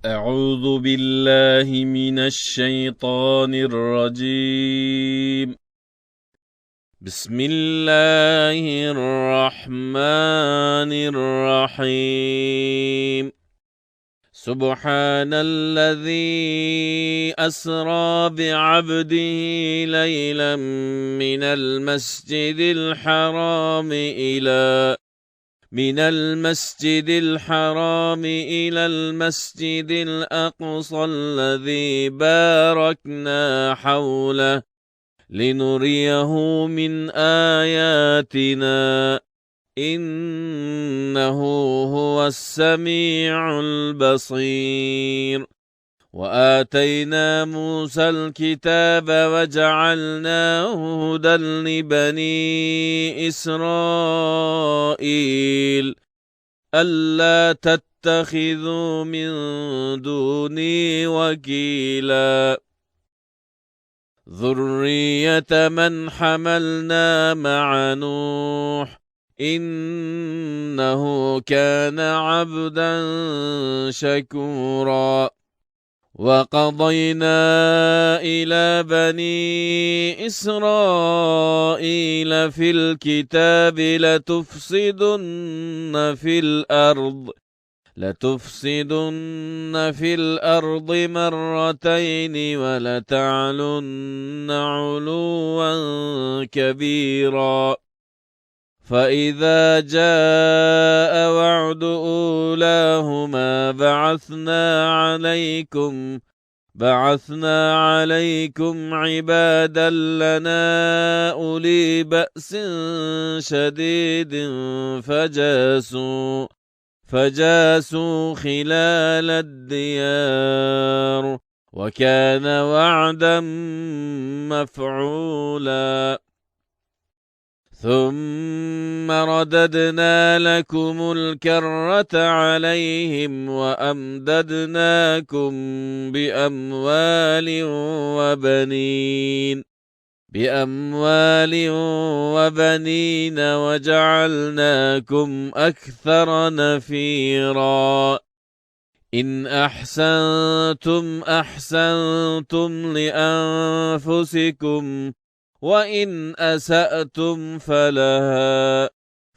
أعوذ بالله من الشيطان الرجيم. بسم الله الرحمن الرحيم. سبحان الذي أسرى بعبده ليلا من المسجد الحرام إلى المسجد الأقصى الذي باركنا حوله لنريه من آياتنا إنه هو السميع البصير. وآتينا موسى الكتاب وجعلناه هدى لبني إسرائيل ألا تتخذوا من دوني وكيلا ذرية من حملنا مع نوح إنه كان عبدا شكورا. وقضينا إلى بني إسرائيل في الكتاب لتفسدن في الأرض مرتين ولتعلن علوا كبيرا. فإذا جاء وعد أولاهما بعثنا عليكم عبادا لنا أولي بأس شديد فجاسوا خلال الديار وكان وعدا مفعولا. ثم رددنا لكم الكرة عليهم وأمددناكم بأموال وبنين وجعلناكم أكثر نفيرا. إن أحسنتم لأنفسكم وإن أسأتم فلها.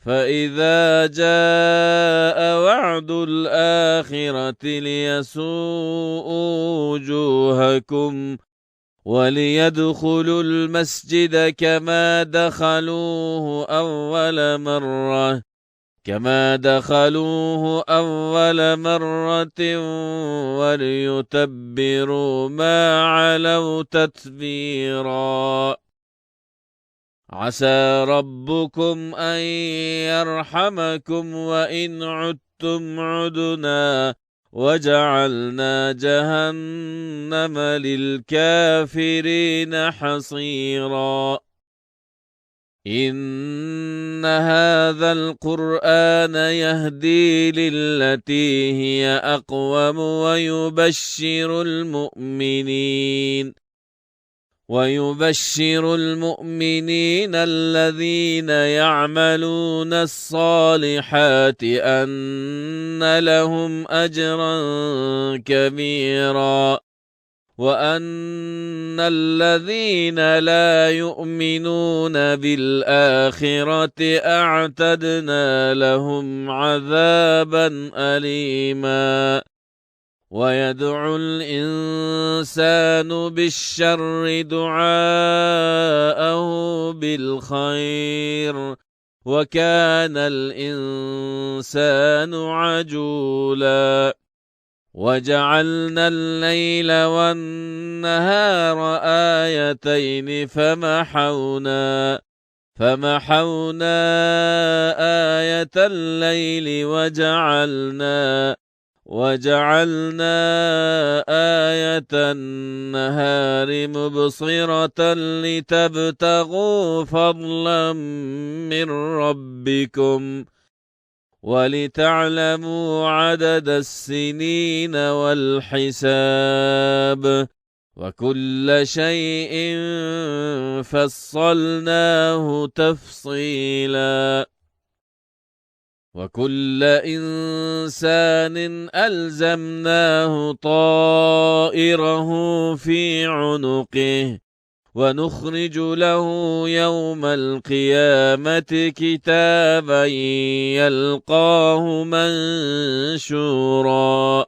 فإذا جاء وعد الآخرة ليسوءوا وجوهكم وليدخلوا المسجد كما دخلوه أول مرة وليتبروا ما علوا تتبيرا. عسى ربكم أن يرحمكم وإن عدتم عدنا وجعلنا جهنم للكافرين حصيرا. إن هذا القرآن يهدي للتي هي أقوم ويبشر المؤمنين الذين يعملون الصالحات أن لهم أجرا كبيرا وأن الذين لا يؤمنون بالآخرة أعتدنا لهم عذابا أليما. ويدعو الإنسان بالشر دعاءه بالخير وكان الإنسان عجولا. وجعلنا الليل والنهار آيتين فمحونا آية الليل وجعلنا آية النهار مبصرة لتبتغوا فضلا من ربكم ولتعلموا عدد السنين والحساب وكل شيء فصلناه تفصيلا. وكل إنسان ألزمناه طائره في عنقه ونخرج له يوم القيامة كتابا يلقاه منشورا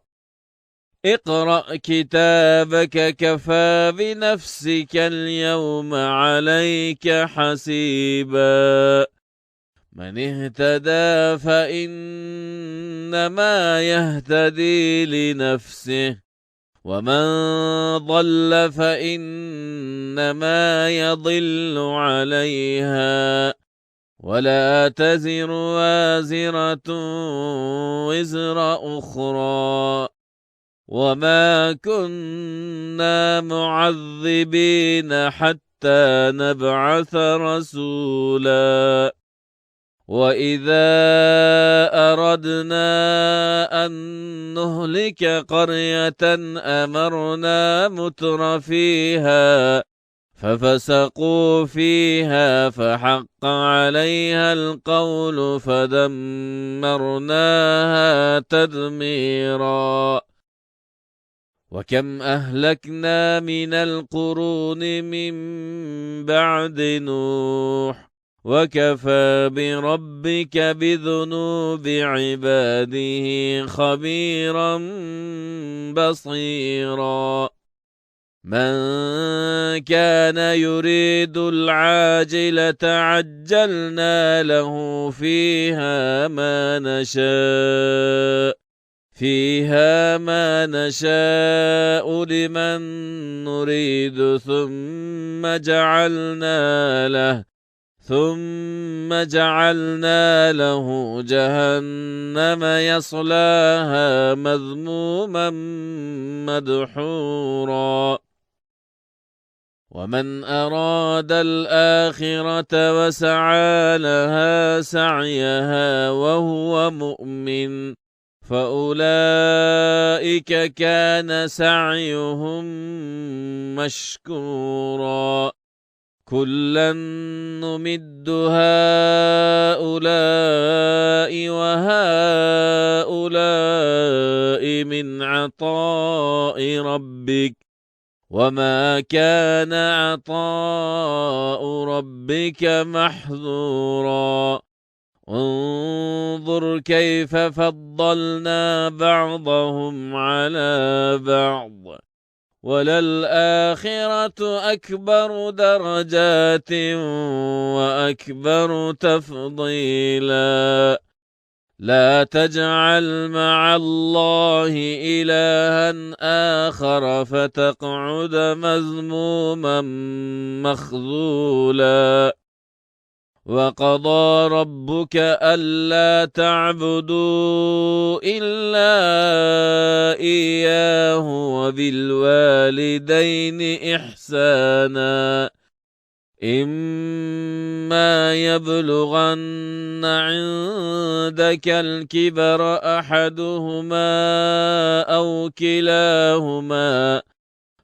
اقرأ كتابك كفى بنفسك اليوم عليك حسيبا من اهتدى فإنما يهتدي لنفسه ومن ضل فإنما يضل عليها ولا تزر وازرة وزر أخرى وما كنا معذبين حتى نبعث رسولا وإذا أردنا أن نهلك قرية أمرنا متر فيها ففسقوا فيها فحق عليها القول فدمرناها تدميرا وكم أهلكنا من القرون من بعد نوح وكفى بربك بذنوب عباده خبيرا بصيرا من كان يريد العاجلة عجلنا له فيها ما نشاء لمن نريد ثم جعلنا له جهنم يصلاها مذموما مدحورا ومن أراد الآخرة وسعى لها سعيها وهو مؤمن فأولئك كان سعيهم مشكورا كلا نمد هؤلاء وهؤلاء من عطاء ربك وما كان عطاء ربك محظورا انظر كيف فضلنا بعضهم على بعض وللآخرة أكبر درجات وأكبر تفضيلا لا تجعل مع الله إلها آخر فتقعد مذموما مخذولا وقضى ربك ألا تعبدوا إلا إياه وبالوالدين إحسانا إما يبلغن عندك الكبر أحدهما أو كلاهما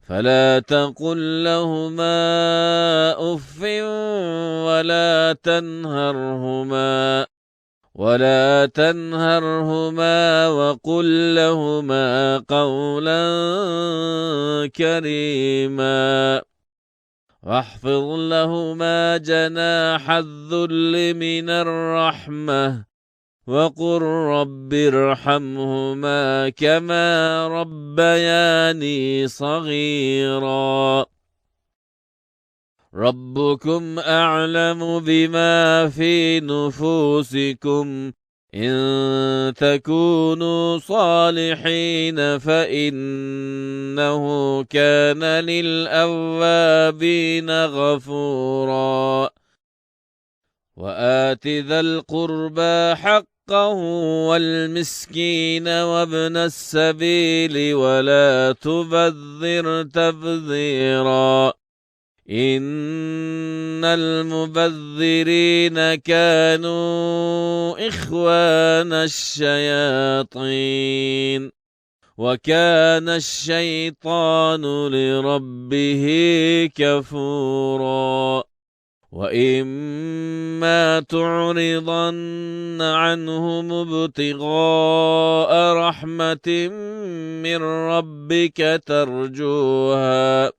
فلا تقل لهما أف ولا تنهرهما وقل لهما قولا كريما واخفض لهما جناح الذل من الرحمة وقل رب ارحمهما كما ربياني صغيرا ربكم أعلم بما في نفوسكم إن تكونوا صالحين فإنه كان للأوابين غفورا وآت ذا القربى حقه والمسكين وابن السبيل ولا تبذر تبذيرا إن المبذرين كانوا إخوان الشياطين وكان الشيطان لربه كفورا وإما تعرضن عنهم ابتغاء رحمة من ربك ترجوها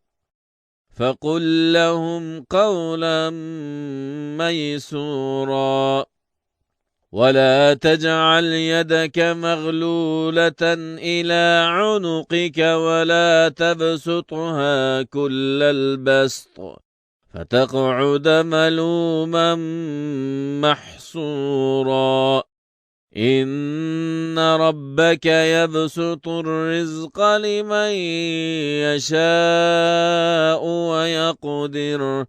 فقل لهم قولا ميسورا ولا تجعل يدك مغلولة إلى عنقك ولا تبسطها كل البسط فتقعد ملوما محسورا إن ربك يبسط الرزق لمن يشاء ويقدر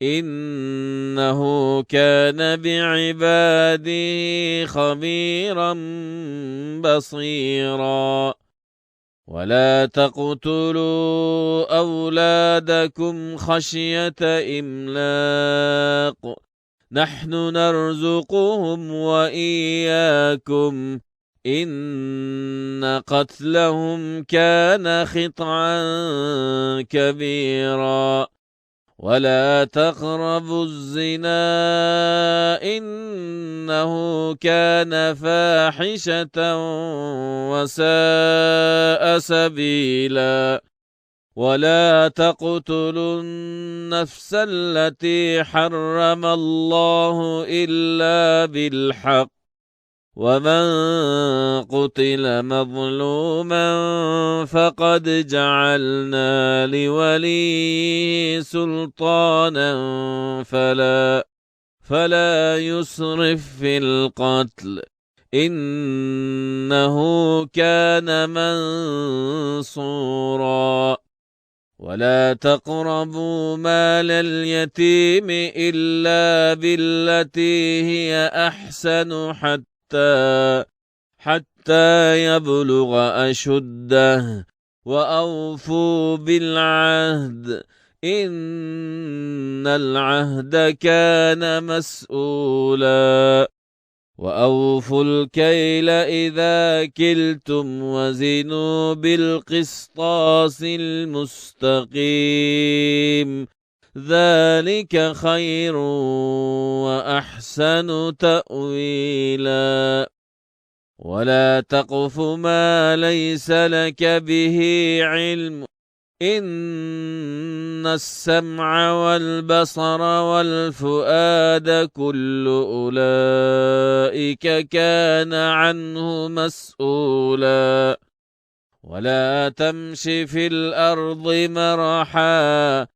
إنه كان بعباده خبيرا بصيرا ولا تقتلوا أولادكم خشية إملاق نحن نرزقهم وإياكم إن قتلهم كان خطأ كبيرا ولا تقربوا الزنا إنه كان فاحشة وساء سبيلا ولا تقتلوا النفس التي حرم الله إلا بالحق ومن قتل مظلوما فقد جعلنا لوليه سلطانا فلا يسرف في القتل إنه كان منصورا ولا تقربوا مال اليتيم إلا بالتي هي أحسن حتى يبلغ أشده وأوفوا بالعهد إن العهد كان مسؤولا وأوفوا الكيل إذا كلتم وزنوا بالقسطاس المستقيم ذلك خير وأحسن تأويلا ولا تقف ما ليس لك به علم إن السمع والبصر والفؤاد كل أولئك كان عنه مسؤولا ولا تمش في الأرض مرحا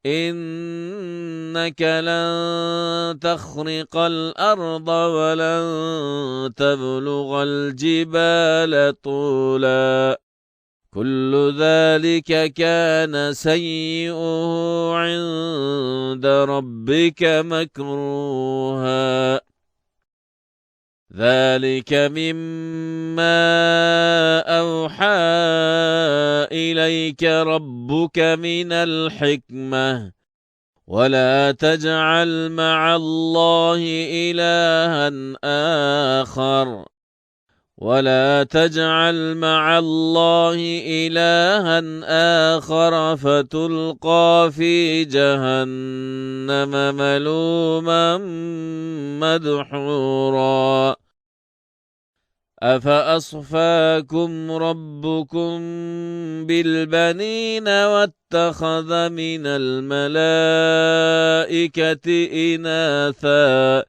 إنك لن تخرق الأرض ولن تبلغ الجبال طولا كل ذلك كان سيئه عند ربك مكروها ذلك مما أوحى إليك ربك من الحكمة ولا تجعل مع الله إلها آخر فتلقى في جهنم ملوما مدحورا أفأصفاكم ربكم بالبنين واتخذ من الملائكة إناثا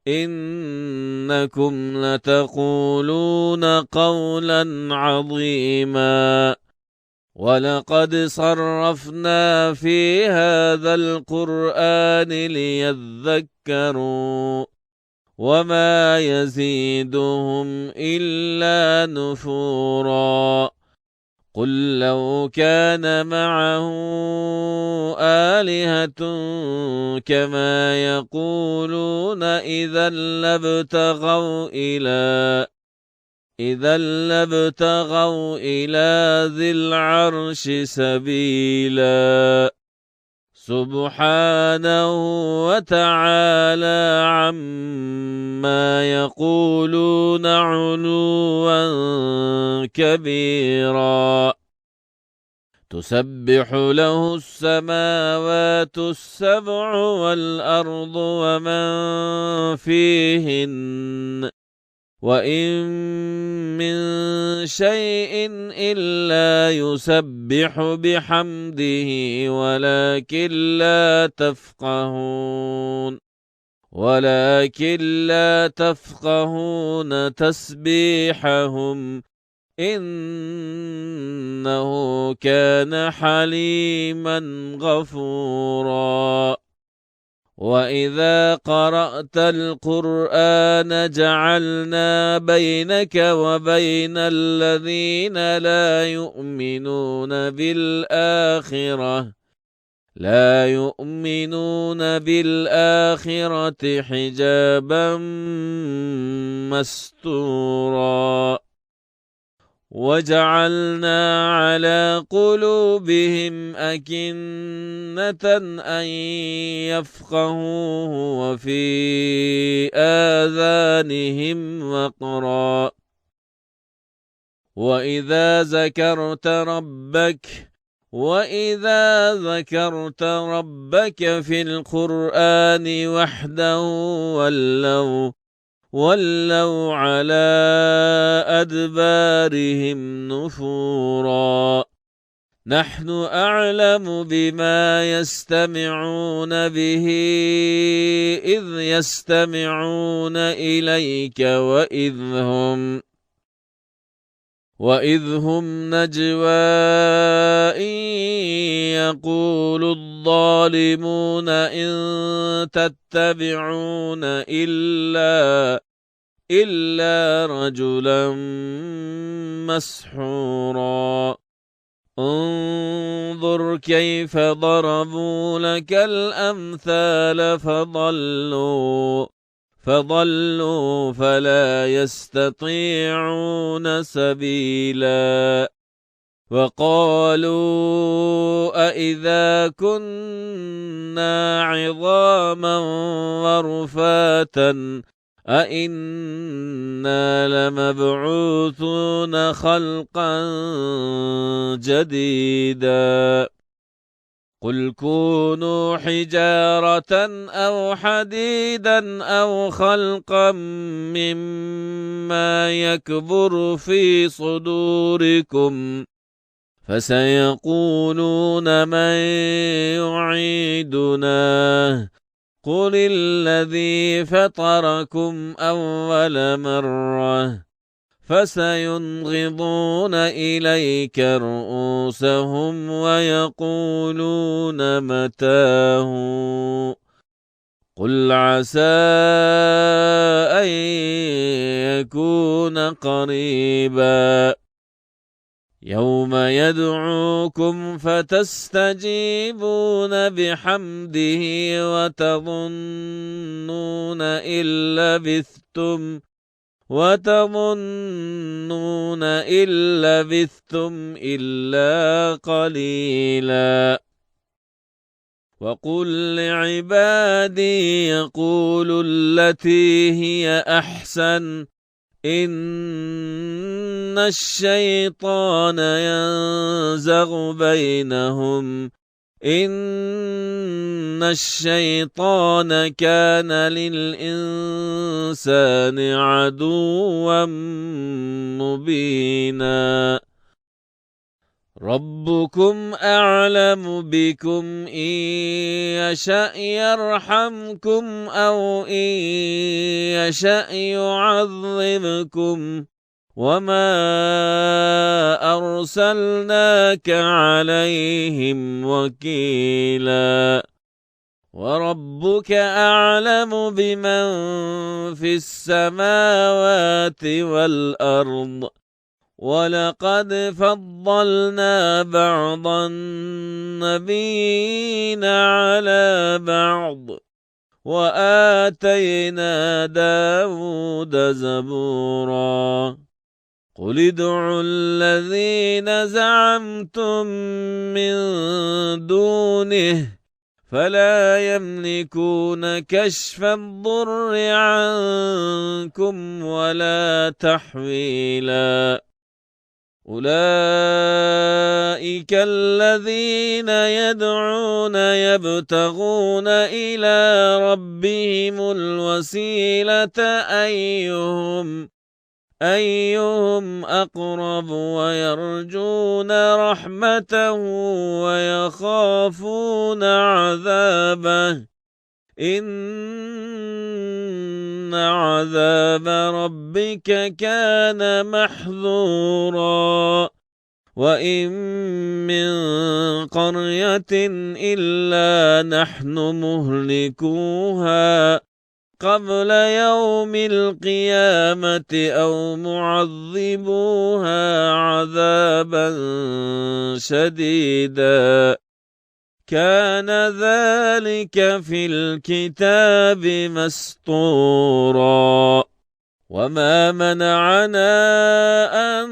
إنكم لتقولون قولا عظيما ولقد صرفنا في هذا القرآن ليذكروا وما يزيدهم إلا نفورا قل لو كان معه آلهة كما يقولون إذا لابتغوا إلى ذي العرش سبيلا سبحانه وتعالى عما يقولون علوا كبيرا تسبح له السماوات السبع والأرض ومن فيهن وإن من شيء إلا يسبح بحمده ولكن لا تفقهون تسبيحهم إنه كان حليما غفورا. وإذا قرأت القرآن جعلنا بينك وبين الذين لا يؤمنون بالآخرة حجابا مستورا. وجعلنا على قلوبهم أكنة أن يفقهوه وفي آذانهم وقرا. وإذا ذكرت ربك في القرآن وحده ولوا على أدبارهم نفورا. نحن أعلم بما يستمعون به إذ يستمعون إليك وإذ هم نجوى إن يقول الظالمون إن تتبعون إلا رجلا مسحورا. انظر كيف ضربوا لك الأمثال فضلوا فلا يستطيعون سبيلا. وقالوا أإذا كنا عظاما ورفاتا أإنا لمبعوثون خلقا جديدا. قل كونوا حجارة أو حديدا أو خلقا مما يكبر في صدوركم فسيقولون من يعيدنا قل الذي فطركم أول مرة فسينغضون إليك رؤوسهم ويقولون متاه قل عسى أن يكون قريبا. يوم يدعوكم فتستجيبون بحمده وتظنون إن لبثتم إلا قليلا. وقل لعبادي يقولوا التي هي أحسن إن الشيطان ينزغ بينهم إن الشيطان كان للإنسان عدوا مبينا. ربكم أعلم بكم إن يشأ يرحمكم أو إن يشأ يعذبكم وما أرسلناك عليهم وكيلا. وربك أعلم بمن في السماوات والأرض ولقد فضلنا بعض النبيين على بعض وآتينا داود زبورا. قل ادعوا الذين زعمتم من دونه فلا يملكون كشف الضر عنكم ولا تحويلا. أولئك الذين يدعون يبتغون إلى ربهم الوسيلة أيهم أقرب ويرجون رحمته ويخافون عذابه إن عذاب ربك كان محذورا وإن من قرية إلا نحن مهلكوها قبل يوم القيامة أو معذبوها عذابا شديدا كان ذلك في الكتاب مسطورا وما منعنا أن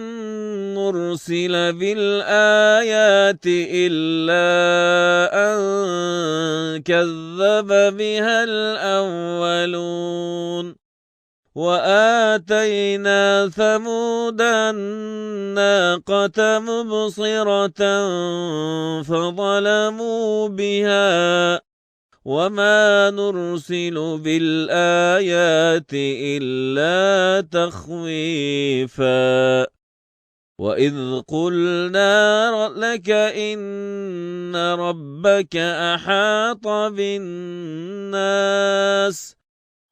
نرسل بالآيات إلا أن كذب بها الأولون وآتينا ثمود الناقة مبصرة فظلموا بها وما نرسل بالآيات إلا تخويفا وإذ قلنا لك إن ربك أحاط بالناس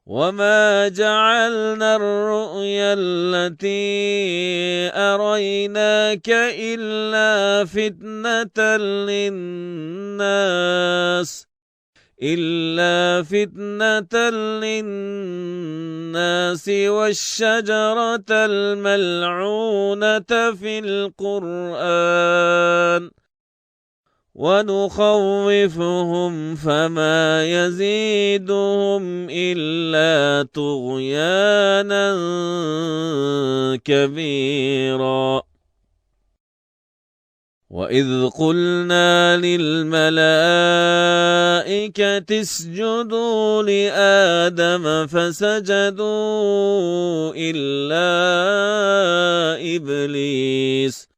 وما جعلنا الرؤيا التي أريناك إلا فتنة للناس والشجرة الملعونة في القرآن ونخوفهم فما يزيدهم إلا طغيانا كبيرا وإذ قلنا للملائكة اسجدوا لآدم فسجدوا إلا إبليس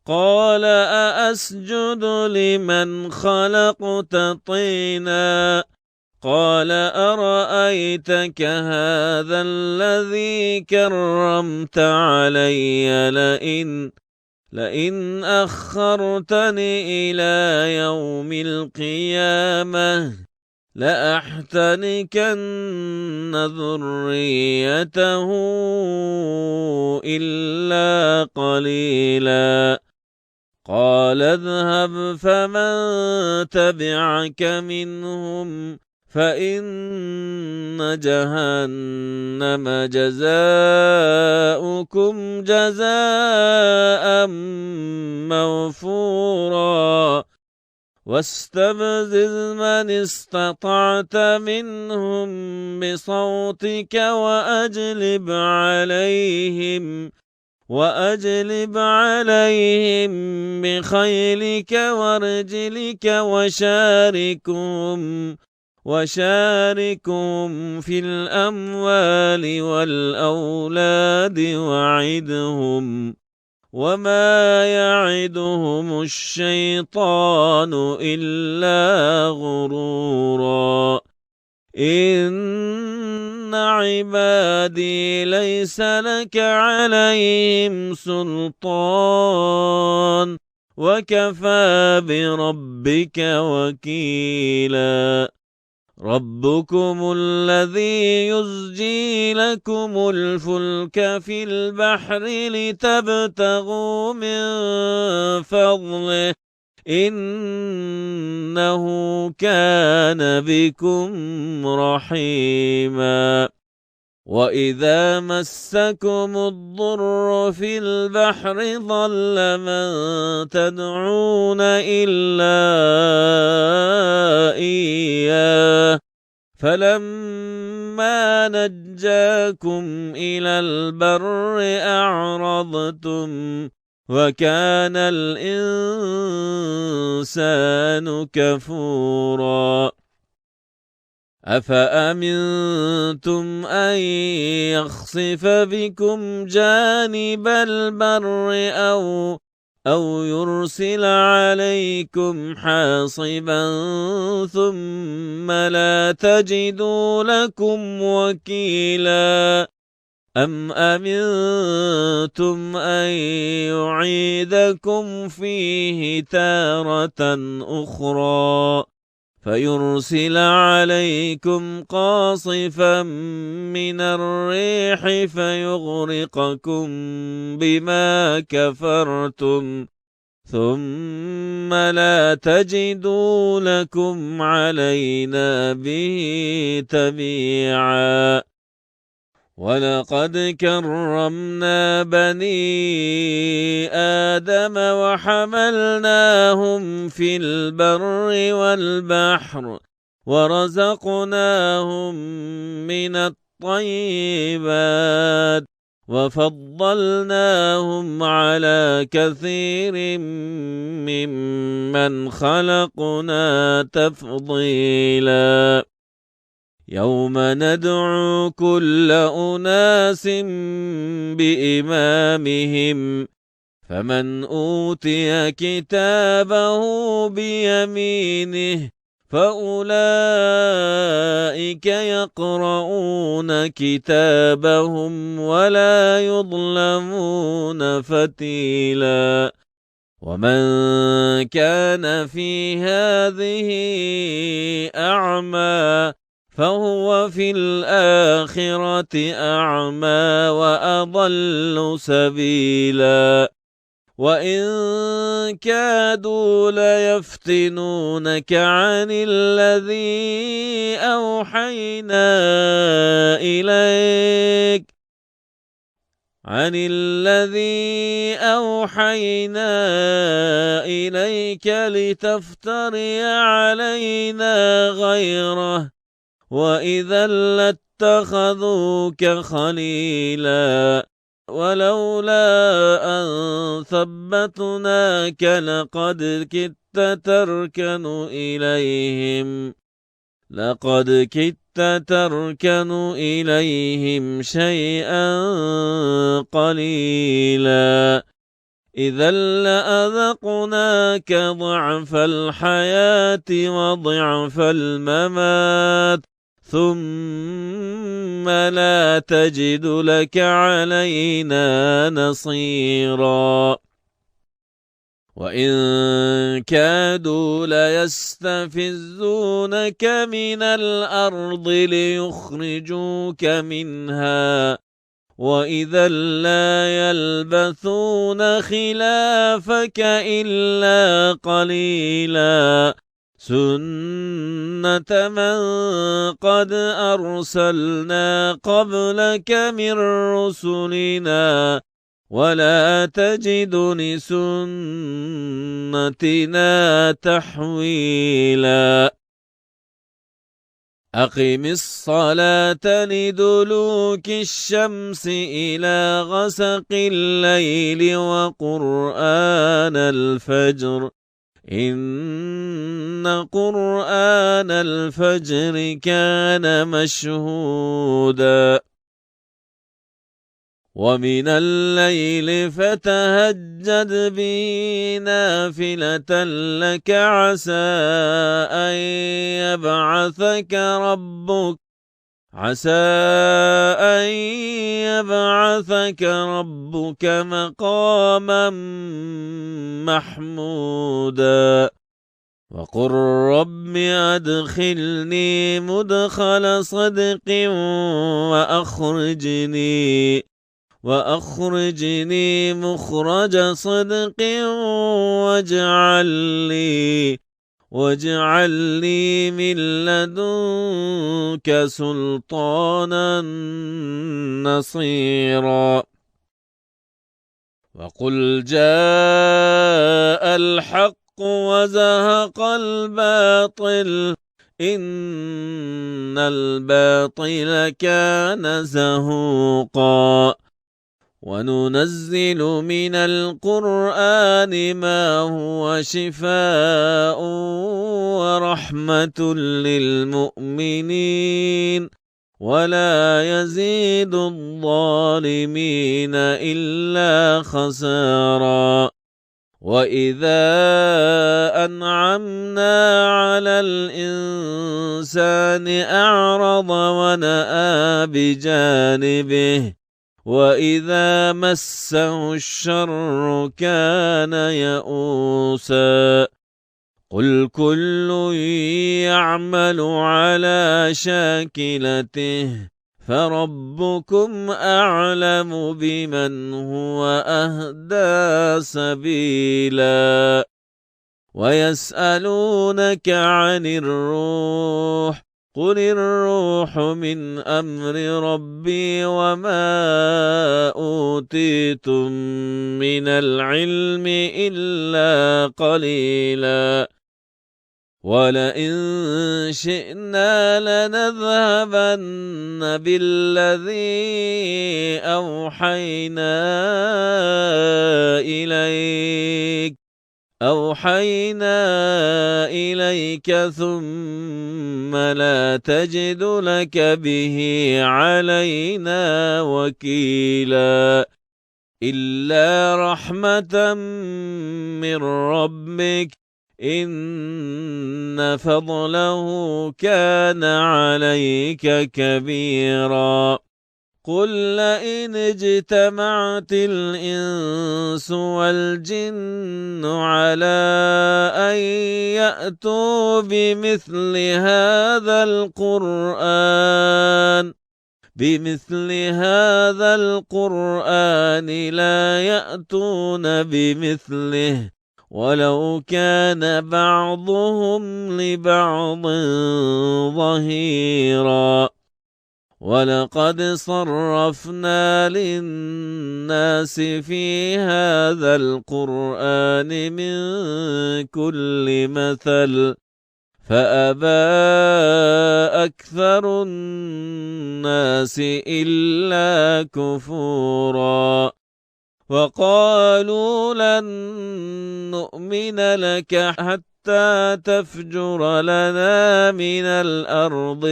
قال أأسجد لمن خلقت طينا قال أرأيتك هذا الذي كرمت علي لئن أخرتني إلى يوم القيامة لأحتنكن ذريته إلا قليلا قال اذهب فمن تبعك منهم فإن جهنم جزاؤكم جزاء موفورا واستفزز من استطعت منهم بصوتك وأجلب عليهم بخيلك ورجلك وشاركهم في الأموال والأولاد وعدهم وما يعدهم الشيطان إلا غرورا إن عبادي ليس لك عليهم سلطان وكفى بربك وكيلا ربكم الذي يزجي لكم الفلك في البحر لتبتغوا من فضله إنه كان بكم رحيما وإذا مسكم الضر في البحر ضل من تدعون إلا إياه فلما نجاكم إلى البر أعرضتم وكان الإنسان كفورا أفأمنتم أن يخسف بكم جانب البر أو يرسل عليكم حاصبا ثم لا تجدوا لكم وكيلا أم أمنتم أن يعيدكم فيه تارة أخرى فيرسل عليكم قاصفا من الريح فيغرقكم بما كفرتم ثم لا تجدوا لكم علينا به تبيعا ولقد كرمنا بني آدم وحملناهم في البر والبحر ورزقناهم من الطيبات وفضلناهم على كثير ممن خلقنا تفضيلا يوم ندعو كل أناس بإمامهم فمن أوتي كتابه بيمينه فأولئك يقرؤون كتابهم ولا يظلمون فتيلا ومن كان في هذه أعمى فهو في الآخرة أعمى وأضل سبيلا وإن كادوا ليفتنونك عن الذي أوحينا إليك لتفتري علينا غيره وإذا لاتخذوك خليلا ولولا أن ثبتناك لقد كدت تركن إليهم شيئا قليلا إذا لأذقناك ضعف الحياة وضعف الممات ثم لا تجد لك علينا نصيرا وإن كادوا ليستفزونك من الأرض ليخرجوك منها وإذا لا يلبثون خلافك إلا قليلا سنة من قد أرسلنا قبلك من رسلنا ولا تجد لسنتنا تحويلا أقم الصلاة لدلوك الشمس إلى غسق الليل وقرآن الفجر إن قرآن الفجر كان مشهودا ومن الليل فتهجد به نافلة لك عسى أن يبعثك ربك مقاما محمودا وقل رب أدخلني مدخل صدق وأخرجني مخرج صدق واجعل لي من لدنك سلطانا نصيرا وقل جاء الحق وزهق الباطل إن الباطل كان زهوقا وننزل من القرآن ما هو شفاء رحمة للمؤمنين ولا يزيد الظالمين إلا خسارا. وإذا أنعمنا على الإنسان أعرض ونأى بجانبه وإذا مسه الشر كان يئوسا. قل كل يعمل على شاكلته فربكم أعلم بمن هو أهدى سبيلا. ويسألونك عن الروح قل الروح من أمر ربي وما أوتيتم من العلم إلا قليلا. ولئن شئنا لنذهبن بالذي أوحينا إليك ثم لا تجد لك به علينا وكيلا إلا رحمة من ربك إن فضله كان عليك كبيرا. قل لئن اجتمعت الإنس والجن على أن يأتوا بمثل هذا القرآن لا يأتون بمثله ولو كان بعضهم لبعض ظهيرا. ولقد صرفنا للناس في هذا القرآن من كل مثل فأبى أكثر الناس إلا كفورا. وقالوا لن نؤمن لك حتى تفجر لنا من الأرض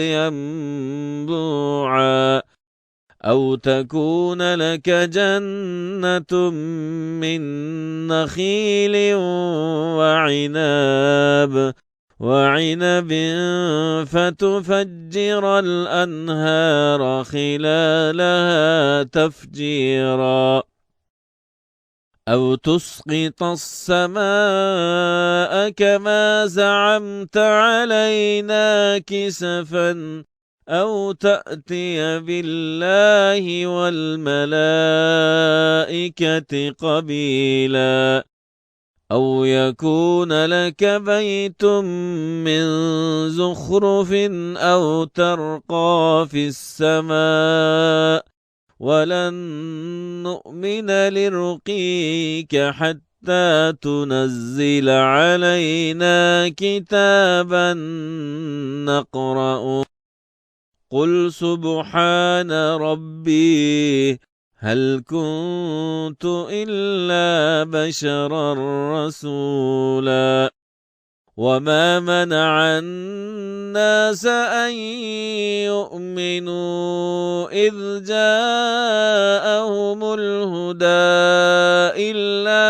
ينبوعا أو تكون لك جنة من نخيل وعنب فتفجر الأنهار خلالها تفجيرا أو تسقط السماء كما زعمت علينا كسفا أو تأتي بالله والملائكة قبيلا أو يكون لك بيت من زخرف أو ترقى في السماء ولن نؤمن لرقيك حتى تنزل علينا كتابا نقرأه. قل سبحان ربي هل كنت إلا بشرا رسولا. وما منع الناس أن يؤمنوا إذ جاءهم الهدى إلا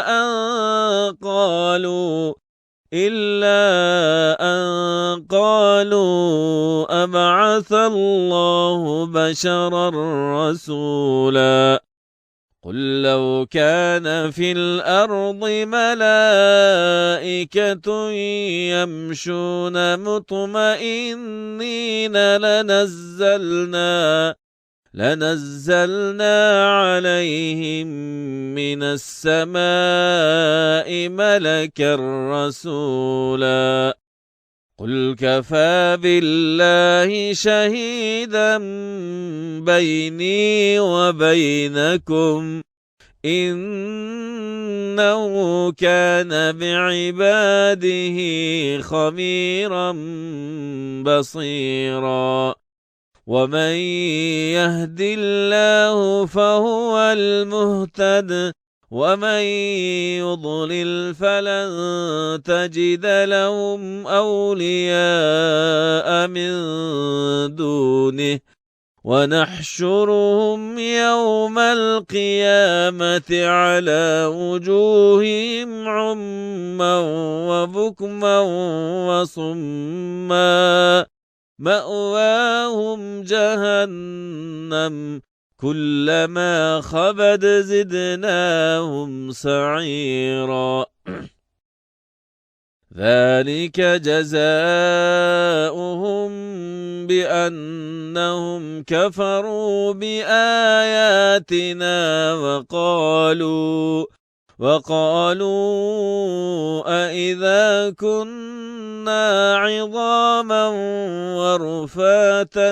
أن قالوا أبعث الله بشرا رسولا. قل لو كان في الأرض ملائكة يمشون مطمئنين لنزلنا عليهم من السماء ملكا رسولا. قل كفى بالله شهيدا بيني وبينكم إنه كان بعباده خبيرا بصيرا. ومن يهد الله فهو المهتد ومن يضلل فلن تجد لهم أولياء من دونه ونحشرهم يوم القيامة على وجوههم عما وبكما وصما مأواهم جهنم كلما خبت زدناهم سعيرا ذلك جزاؤهم بأنهم كفروا بآياتنا وقالوا أإذا كنا عظاما ورفاتا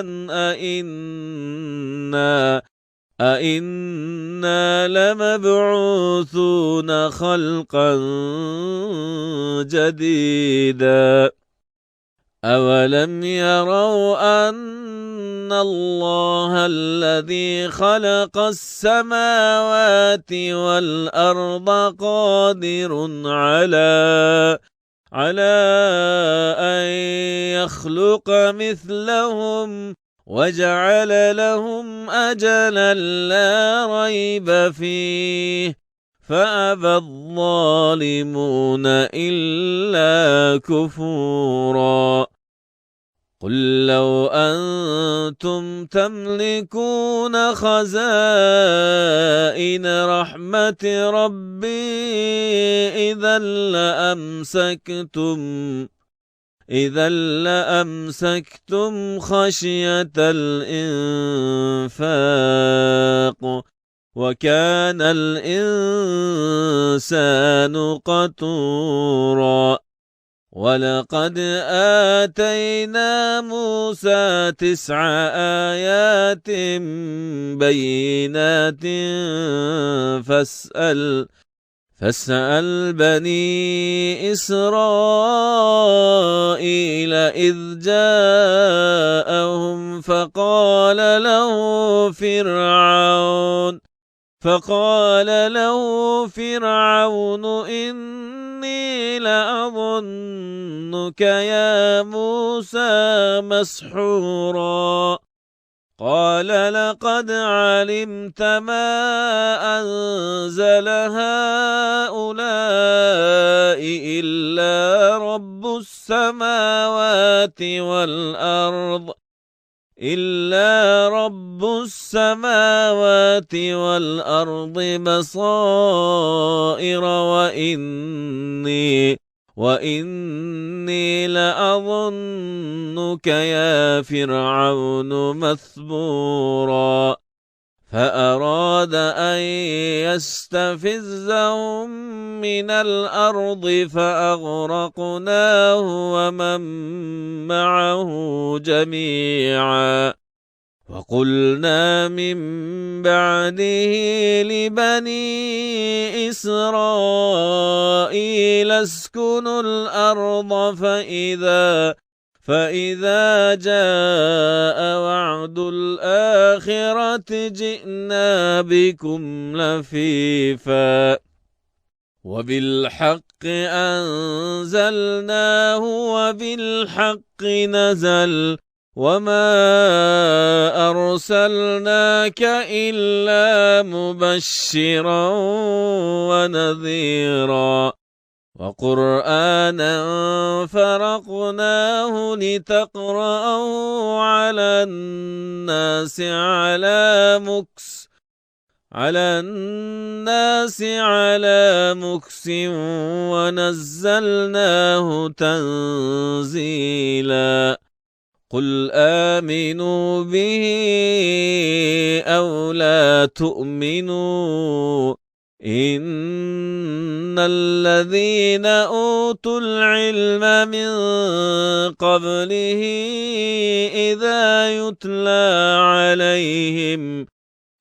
أإنا لمبعوثون خلقا جديدا أولم يروا أن الله الذي خلق السماوات والأرض قادر على أن يخلق مثلهم وجعل لهم أجلا لا ريب فيه فأبى الظالمون إلا كفورا قل لو أنتم تملكون خزائن رحمة ربي إذا لأمسكتم خشية الإنفاق وكان الإنسان قتورا ولقد آتينا موسى 9 آيات بينات فاسأل بني إسرائيل إذ جاءهم فقال له فرعون إني لأظنك يا موسى مسحورا قال لقد علمت ما أنزل هؤلاء إلا رب السماوات والأرض بصائر وإني لأظنك يا فرعون مثبورا فأراد أن يستفزهم من الأرض فأغرقناه ومن معه جميعا وقلنا من بعده لبني إسرائيل اسكنوا الأرض فإذا جاء وعد الآخرة جئنا بكم لفيفا وبالحق أنزلناه وبالحق نزل وما أرسلناك إلا مبشرا ونذيرا وقرآنا فرقناه لتقرأه على الناس على مكس ونزلناه تنزيلا قل آمنوا به أو لا تؤمنوا إن الذين أوتوا العلم من قبله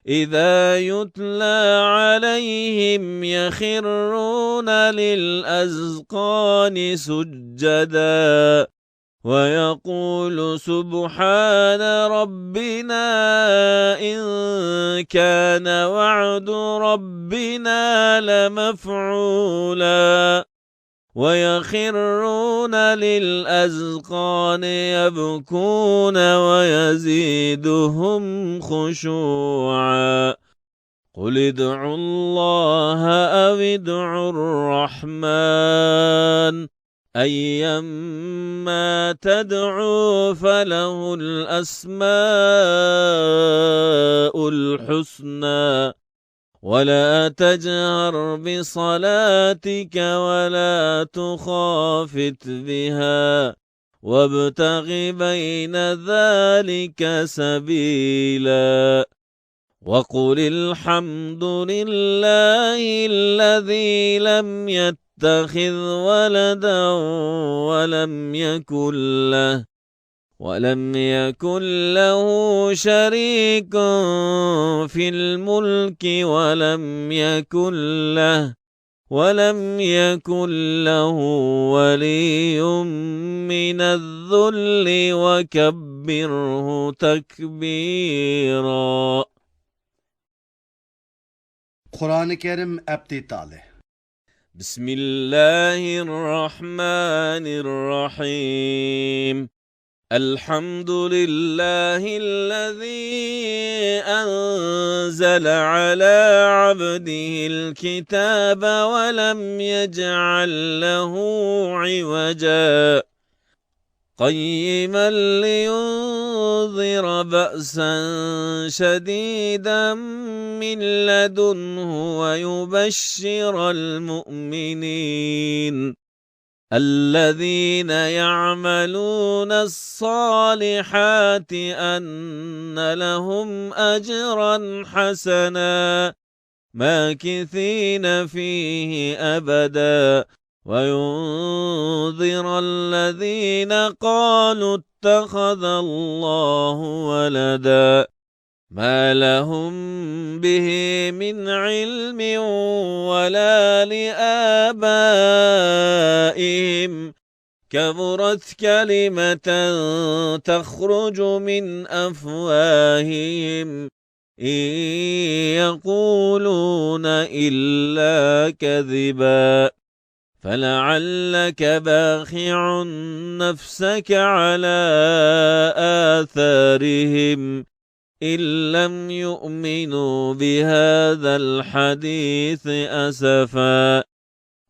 إذا يتلى عليهم يخرون للأذقان سجدا ويقول سبحان ربنا إن كان وعد ربنا لمفعولا ويخرون للأذقان يبكون ويزيدهم خشوعا قل ادعوا الله أو ادعوا الرحمن أيما تدعوا فله الأسماء الحسنى ولا تجهر بصلاتك ولا تخافت بها وابتغ بين ذلك سبيلا وقل الحمد لله الذي لم يتخذ ولدا ولم يكن له شريك في الملك ولم يكن له ولي من الذل وكبره تكبيرا. Kur'an-ı Kerim Abdi Tali. بسم الله الرحمن الرحيم الحمد لله الذي أنزل على عبده الكتاب ولم يجعل له عوجا قيما لينذر بأسا شديدا من لدنه ويبشر المؤمنين الذين يعملون الصالحات أن لهم أجرا حسنا ماكثين فيه أبدا وينذر الذين قالوا اتخذ الله ولدا ما لهم به من علم ولا لآبائهم كبرت كلمة تخرج من أفواههم إن يقولون إلا كذبا فلعلك باخع نفسك على آثارهم إن لم يؤمنوا بهذا الحديث أسفا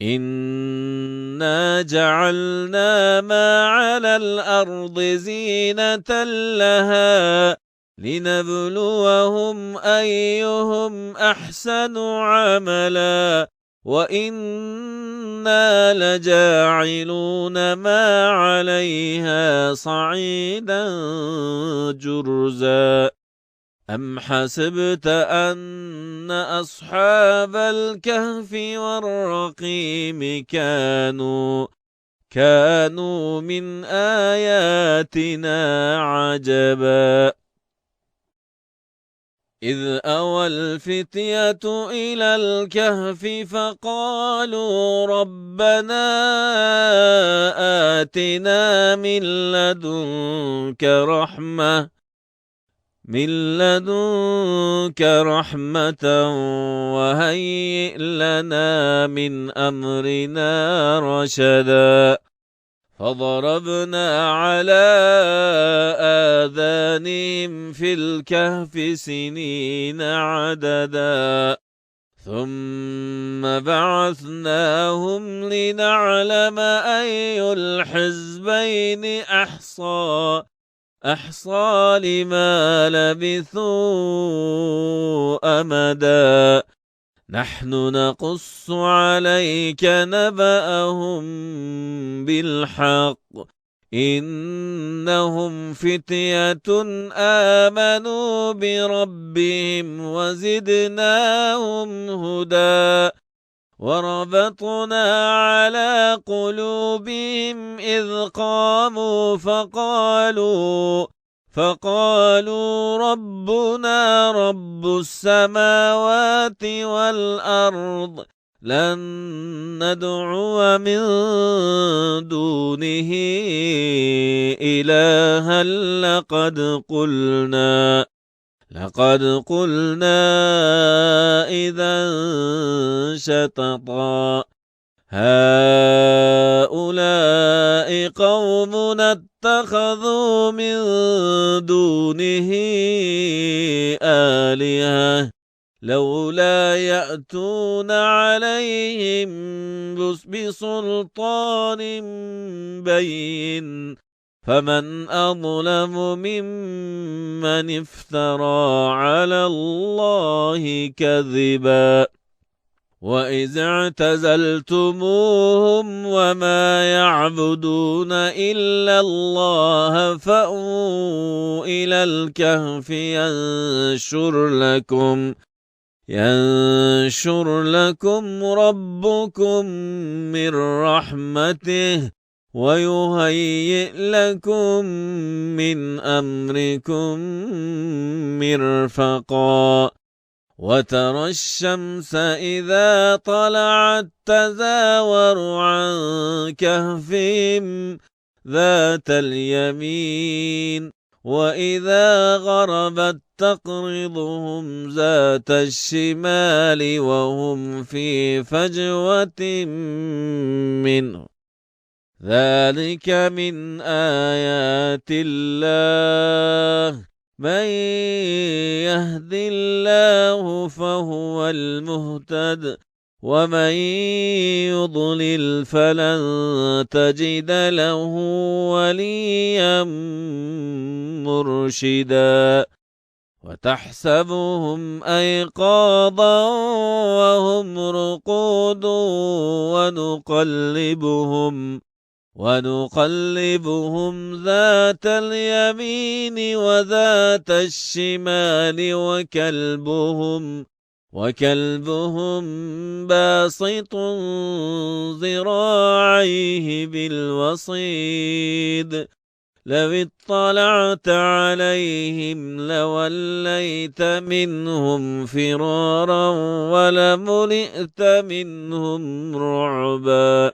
إنا جعلنا ما على الأرض زينة لها لنبلوهم أيهم أحسن عملا وإنا لجاعلون ما عليها صعيدا جرزا أم حسبت أن أصحاب الكهف والرقيم كانوا من آياتنا عجبا إذ أوى الفتية إلى الكهف فقالوا ربنا آتنا من لدنك رحمة وهيئ لنا من أمرنا رشدا فضربنا على آذانهم في الكهف سنين عددا ثم بعثناهم لنعلم أي الحزبين أحصى لما لبثوا أمدا نحن نقص عليك نبأهم بالحق إنهم فتية آمنوا بربهم وزدناهم هدى وربطنا على قلوبهم إذ قاموا فقالوا ربنا رب السماوات والأرض لن ندعو من دونه إلها لقد قلنا إذا شططا هؤلاء قومنا اتخذوا من دونه آلهة لولا يأتون عليهم بسلطان بين فمن أظلم ممن افترى على الله كذبا وإذ اعتزلتموهم وما يعبدون إلا الله فأووا إلى الكهف ينشر لكم ربكم من رحمته ويهيئ لكم من أمركم مرفقا وترى الشمس إذا طلعت تزاور عن كهفهم ذات اليمين وإذا غربت تقرضهم ذات الشمال وهم في فجوة منه ذلك من آيات الله من يهد الله فهو المهتد ومن يضلل فلن تجد له وليا مرشدا وتحسبهم أيقاظا وهم رقود ونقلبهم ذات اليمين وذات الشمال وكلبهم باسط ذراعيه بالوصيد لو اطلعت عليهم لوليت منهم فرارا ولملئت منهم رعبا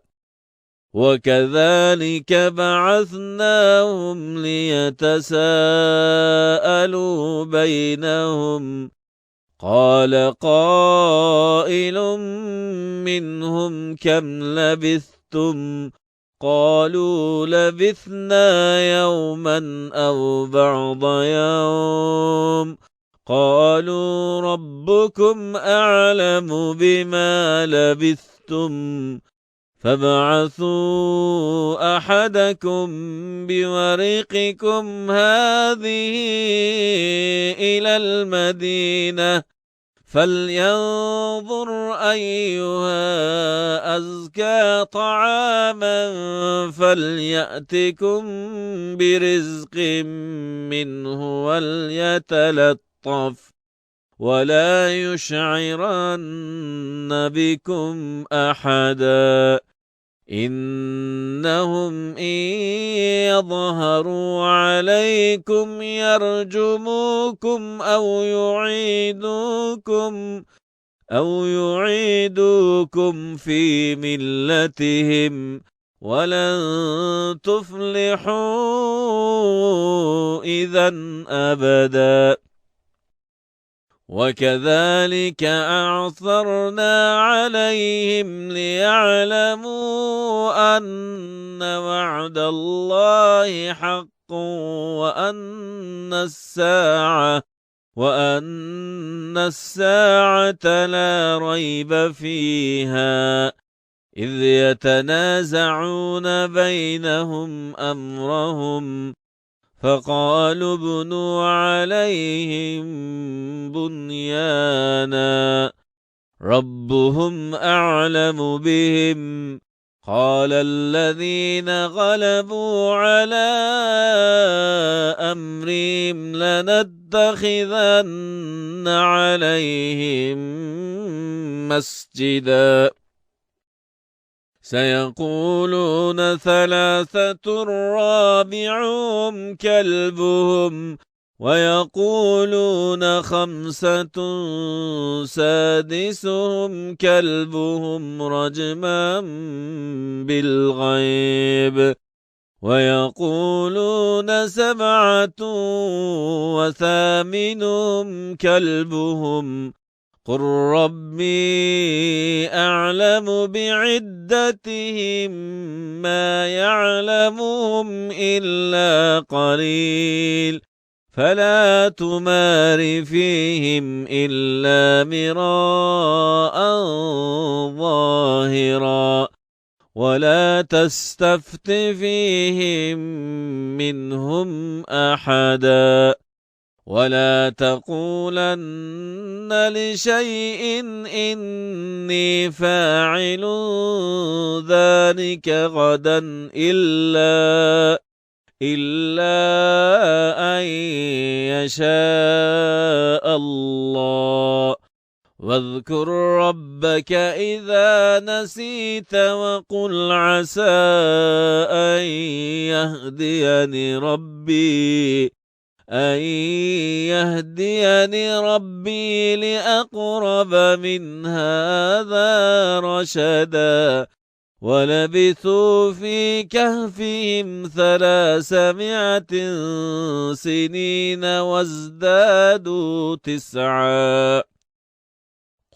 وكذلك بعثناهم ليتساءلوا بينهم قال قائل منهم كم لبثتم قالوا لبثنا يوما أو بعض يوم قالوا ربكم أعلم بما لبثتم فابعثوا أحدكم بورقكم هذه إلى المدينة فلينظر أيها أزكى طعاما فليأتكم برزق منه وليتلطف ولا يشعرن بكم أحدا إنهم إن يظهروا عليكم يرجموكم أو يعيدوكم في ملتهم ولن تفلحوا إذا أبدا وكذلك أعثرنا عليهم ليعلموا أن وعد الله حق وأن الساعة لا ريب فيها إذ يتنازعون بينهم أمرهم فقالوا ابنوا عليهم بنيانا ربهم أعلم بهم قال الذين غلبوا على أمرهم لنتخذن عليهم مسجدا سيقولون ثلاثة رابعهم كلبهم ويقولون خمسة سادسهم كلبهم رجما بالغيب ويقولون سبعة وثامنهم كلبهم قل ربي أعلم بعدتهم ما يعلمهم إلا قليل فلا تمار فيهم إلا مراء ظاهرا ولا تستفت فيهم منهم أحدا ولا تقولن لشيء إني فاعل ذلك غدا إلا أن يشاء الله واذكر ربك إذا نسيت وقل عسى أن يهديني ربي لأقرب من هذا رشدا ولبثوا في كهفهم 300 سنين وازدادوا 9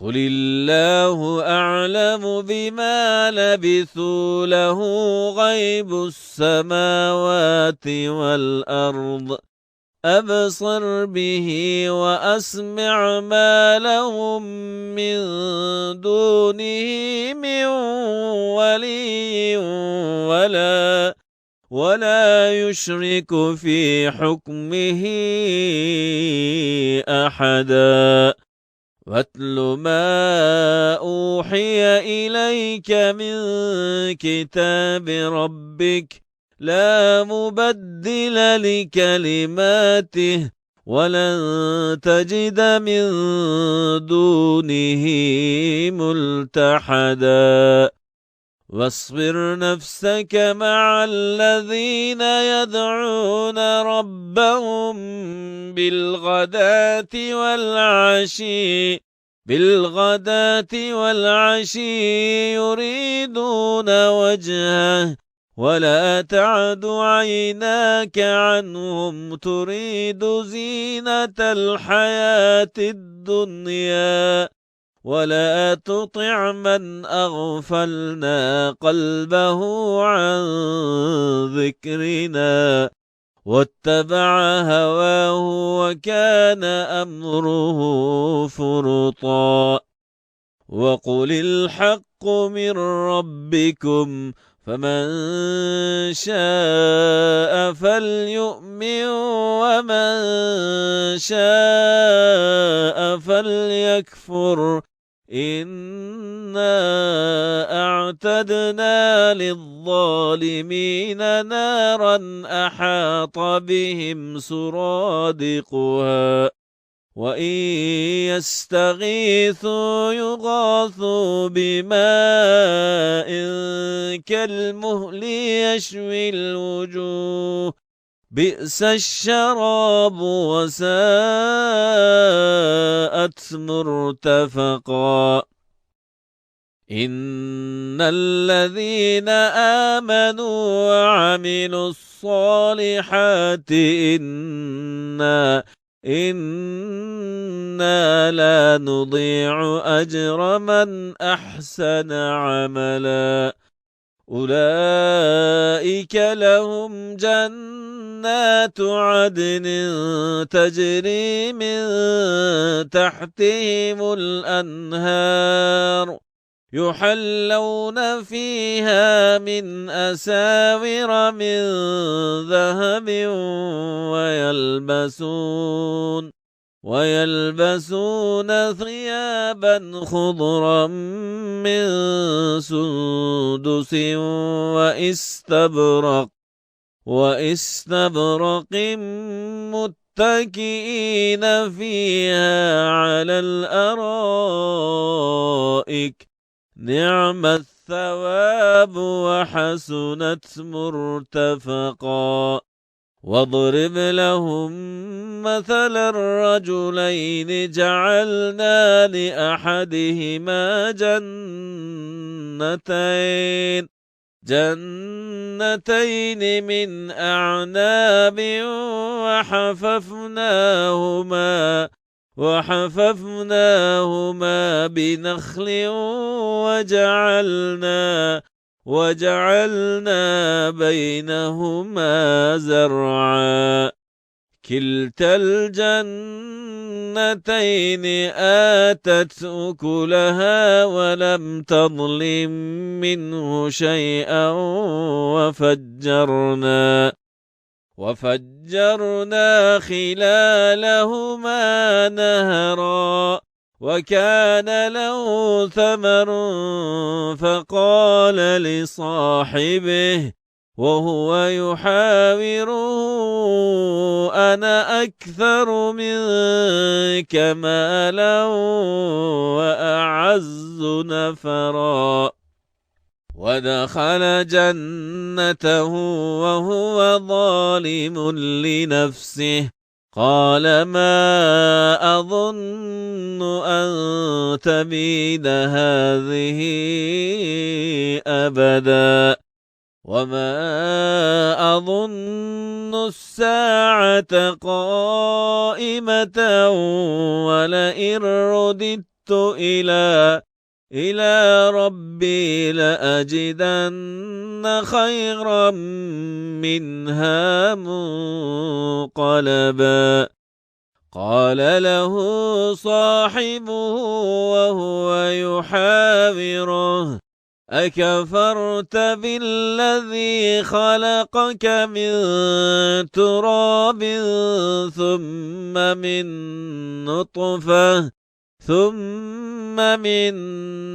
قل الله أعلم بما لبثوا له غيب السماوات والأرض أبصر به وأسمع ما لهم من دونه من ولي ولا يشرك في حكمه أحدا واتل ما أوحي إليك من كتاب ربك لا مبدل لكلماته ولن تجد من دونه ملتحدا واصبر نفسك مع الذين يدعون ربهم بالغداة والعشي يريدون وجهه ولا تعد عيناك عنهم تريد زينة الحياة الدنيا ولا تطع من أغفلنا قلبه عن ذكرنا واتبع هواه وكان أمره فرطا وقل الحق من ربكم فمن شاء فليؤمن ومن شاء فليكفر إنا أعتدنا للظالمين نارا أحاط بهم سرادقها وإن يستغيثوا يغاثوا بماء كالمهل يشوي الوجوه بئس الشراب وساءت مرتفقا إن الذين آمنوا وعملوا الصالحات إنا لا نضيع أجر من أحسن عملا أولئك لهم جنات عدن تجري من تحتهم الأنهار يحلون فيها من أساور من ذهب ويلبسون ثيابا خضرا من سندس واستبرق متكئين فيها على الأرائك نعم الثواب وحسنت مرتفقا واضرب لهم مثل الرجلين جعلنا لأحدهما جنتين من أعناب وحففناهما بنخل وجعلنا بينهما زرعا كلتا الجنتين آتت أكلها ولم تظلم منه شيئا وفجرنا خلالهما نهرا وكان له ثمر فقال لصاحبه وهو يحاوره أنا أكثر منك مالا وأعز نفرا ودخل جنته وهو ظالم لنفسه قال ما أظن أن تبيد هذه أبدا وما أظن الساعة قائمة ولئن رددت إلى ربي لأجدن خيرا منها منقلبا قال له صاحبه وهو يحاوره أكفرت بالذي خلقك من تراب ثم من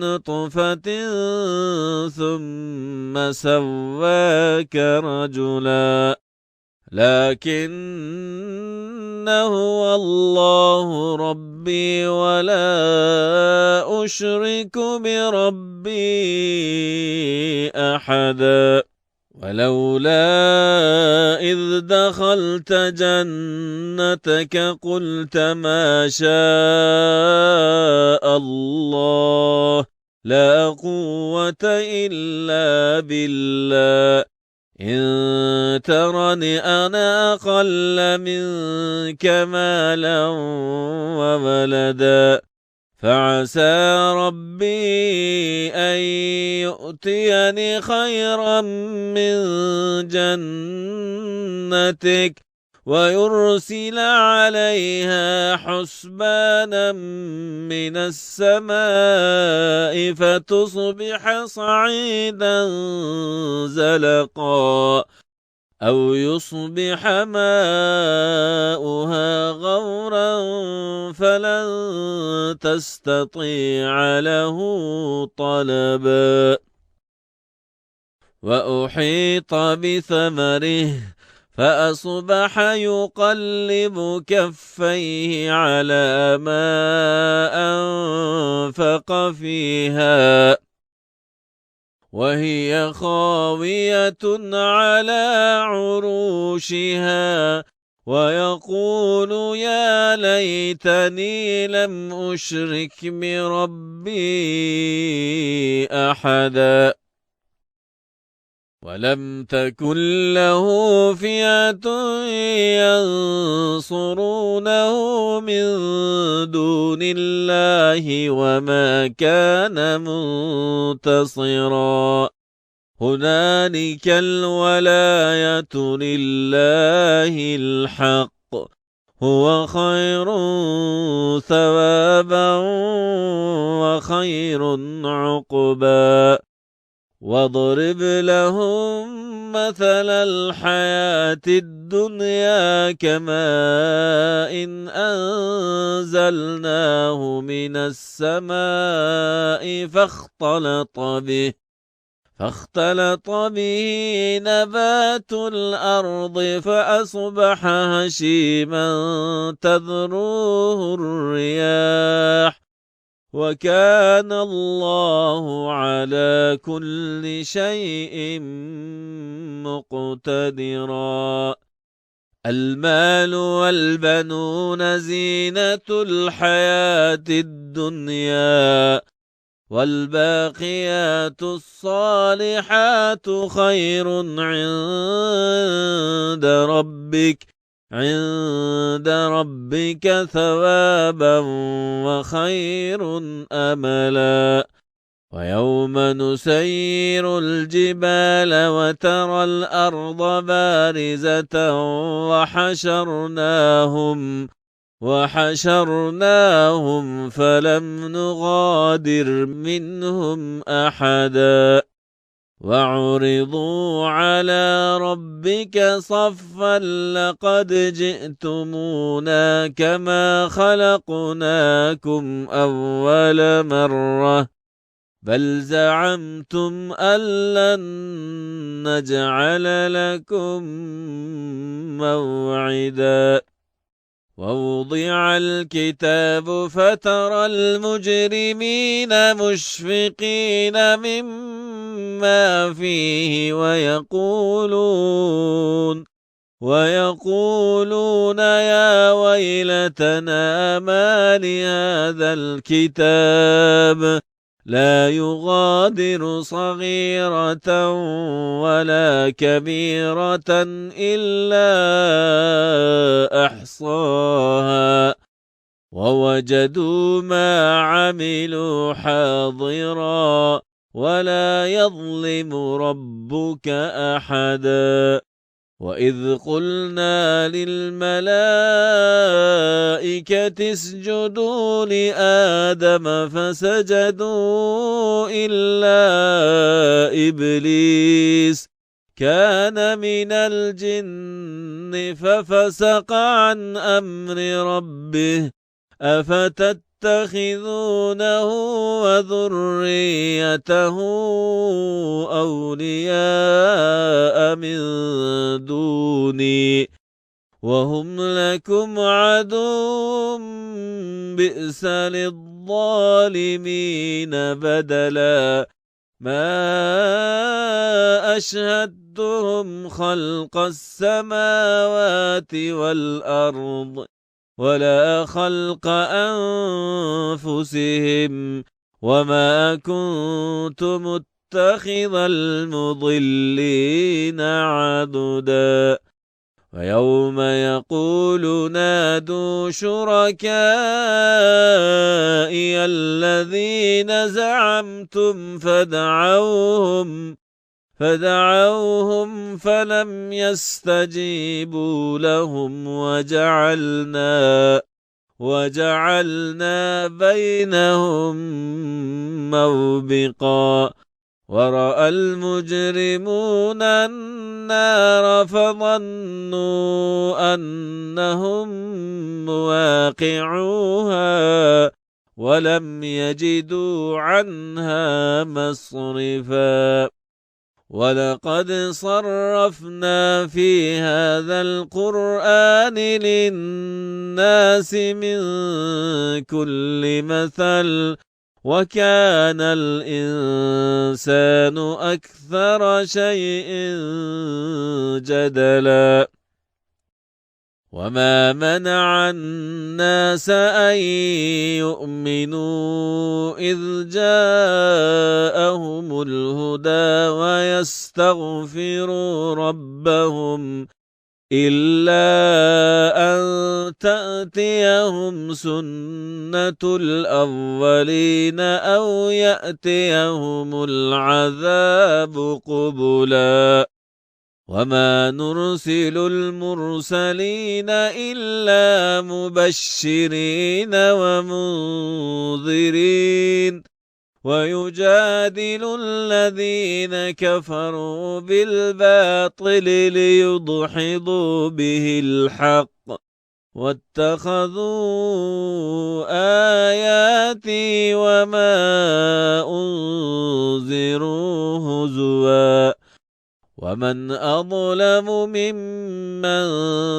نطفة ثم سواك رجلا لكن هو الله ربي ولا أشرك بربي أحدا ولولا إذ دخلت جنتك قلت ما شاء الله لا قوة إلا بالله إن ترني أنا أقل منك مالا وولدا فعسى ربي أن يؤتيني خيرا من جنتك ويرسل عليها حسبانا من السماء فتصبح صعيدا زلقا أو يصبح ماؤها غورا فلن تستطيع له طلبا وأحيط بثمره فأصبح يقلب كفيه على ما أنفق فيها وهي خاوية على عروشها ويقول يا ليتني لم أشرك بربي أحدا ولم تكن له فئة ينصرونه من دون الله وما كان منتصرا هنالك الولاية لله الحق هو خير ثوابا وخير عقبا واضرب لهم مثل الحياة الدنيا كماء إن أنزلناه من السماء فاختلط به نبات الأرض فأصبح هشيما تذروه الرياح وكان الله على كل شيء مقتدرا المال والبنون زينة الحياة الدنيا والباقيات الصالحات خير عند ربك ثوابا وخير أملا ويوم نسير الجبال وترى الأرض بارزة وحشرناهم فلم نغادر منهم أحدا وعرضوا على ربك صفا لقد جئتمونا كما خلقناكم أول مرة بل زعمتم أن لن نجعل لكم موعدا ووضع الكتاب فترى المجرمين مشفقين مما فيه ويقولون يا ويلتنا ما لهذا الكتاب لا يغادر صغيرة ولا كبيرة إلا أحصاها ووجدوا ما عملوا حاضرا ولا يظلم ربك أحدا وإذ قلنا للملائكة اسجدوا لآدم فسجدوا إلا إبليس كان من الجن ففسق عن أمر ربه أفتتخذونه وذريته أولياء من دوني وهم لكم عدو بئس للظالمين بدلا ما أشهدتهم خلق السماوات والأرض ولا خلق أنفسهم وما كنت متخذ المضلين عضدا ويوم يقول نادوا شركائي الذين زعمتم فدعوهم فلم يستجيبوا لهم وجعلنا بينهم موبقا ورأى المجرمون النار فظنوا أنهم مواقعوها ولم يجدوا عنها مصرفا ولقد صرفنا في هذا القرآن للناس من كل مثل وكان الإنسان أكثر شيء جدلا وما منع الناس أن يؤمنوا إذ جاءهم الهدى ويستغفروا ربهم إلا أن تأتيهم سنة الأولين أو يأتيهم العذاب قبلا وما نرسل المرسلين إلا مبشرين ومنذرين ويجادل الذين كفروا بالباطل ليدحضوا به الحق واتخذوا آياتي وما أنذروا هزوا ومن أظلم ممن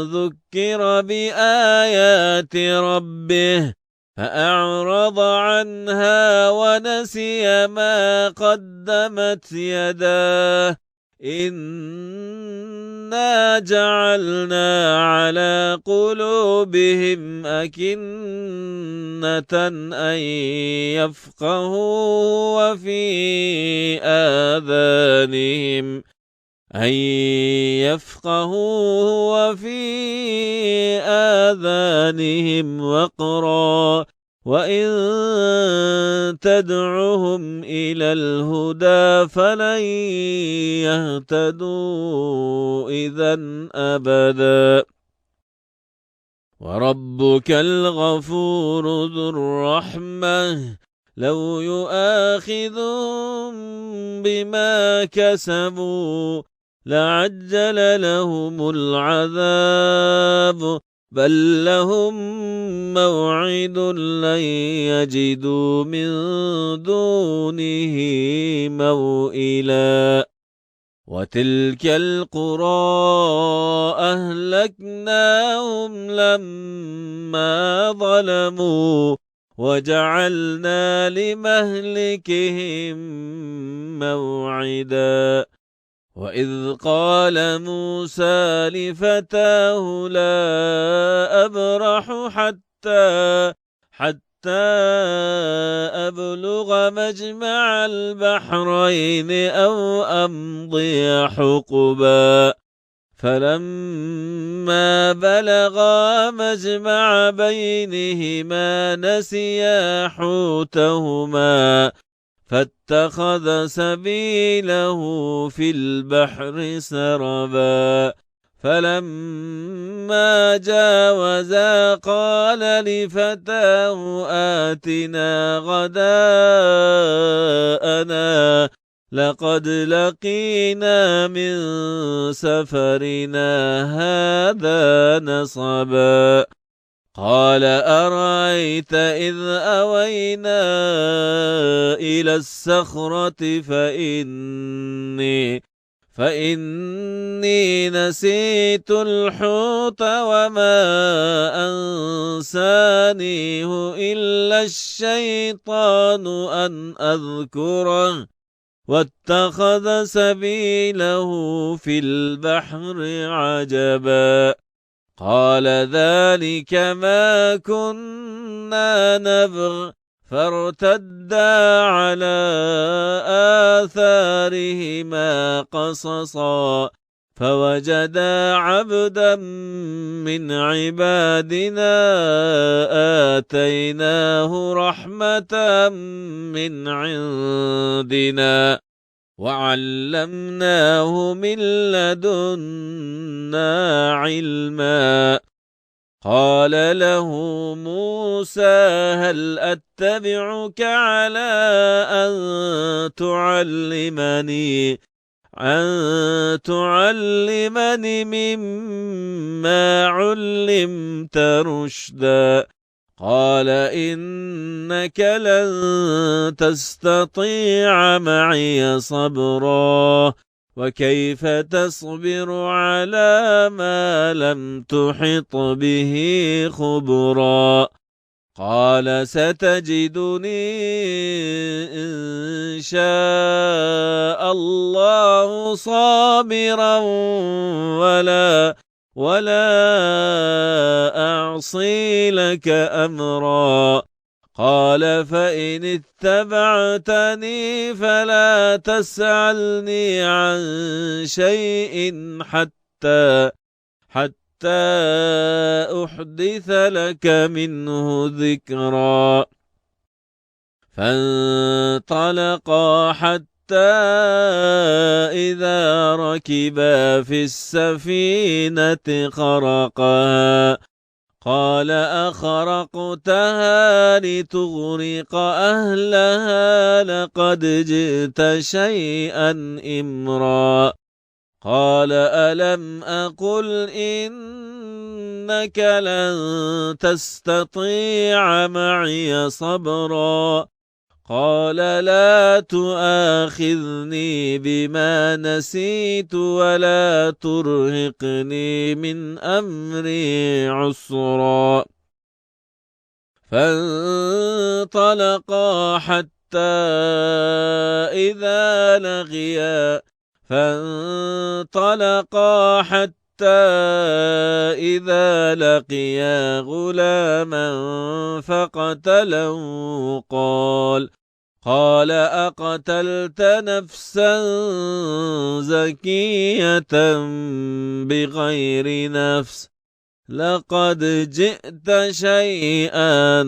ذكر بآيات ربه فأعرض عنها ونسي ما قدمت يداه إنا إنا جعلنا على قلوبهم أكنة أن يفقهوا وفي آذانهم وقرا وإن تدعهم إلى الهدى فلن يهتدوا إذن أبدا وربك الغفور ذو الرحمة لو يؤاخذهم بما كسبوا لعجل لهم العذاب بل لهم موعد لن يجدوا من دونه موئلا وتلك القرى أهلكناهم لما ظلموا وجعلنا لمهلكهم موعدا وإذ قال موسى لفتاه لا أبرح حتى أبلغ مجمع البحرين أو أمضي حقبا فلما بلغا مجمع بينهما نسيا حوتهما فاتخذ سبيله في البحر سربا فلما جاوزا قال لفتاه آتنا غداءنا لقد لقينا من سفرنا هذا نصبا قال أرأيت إذ أوينا إلى الصخرة فإني نسيت الحوت وما أنسانيه إلا الشيطان أن أذكره واتخذ سبيله في البحر عجبا قال ذلك ما كنا نبغ فارتدا على آثارهما قصصا فوجدا عبدا من عبادنا آتيناه رحمة من عندنا وعلمناه من لدنا علما قال له موسى هل أتبعك على أن تعلمني مما علمت رشدا قال إنك لن تستطيع معي صبرا وكيف تصبر على ما لم تحط به خبرا قال ستجدني إن شاء الله صابرا ولا أعصي لك أمرا قال فإن اتبعتني فلا تسألني عن شيء حتى أحدث لك منه ذكرا فانطلقا حتى إذا ركبا في السفينة خرقها قال أخرقتها لتغرق أهلها لقد جئت شيئا إمرا قال ألم أقل إنك لن تستطيع معي صبرا قال لا تؤاخذني بما نسيت ولا ترهقني من أمري عسرا فانطلقا حتى إذا فانطلقا حتى إذا لقيا غلاما فقتله قال أقتلت نفسا زكية بغير نفس لقد جئت شيئا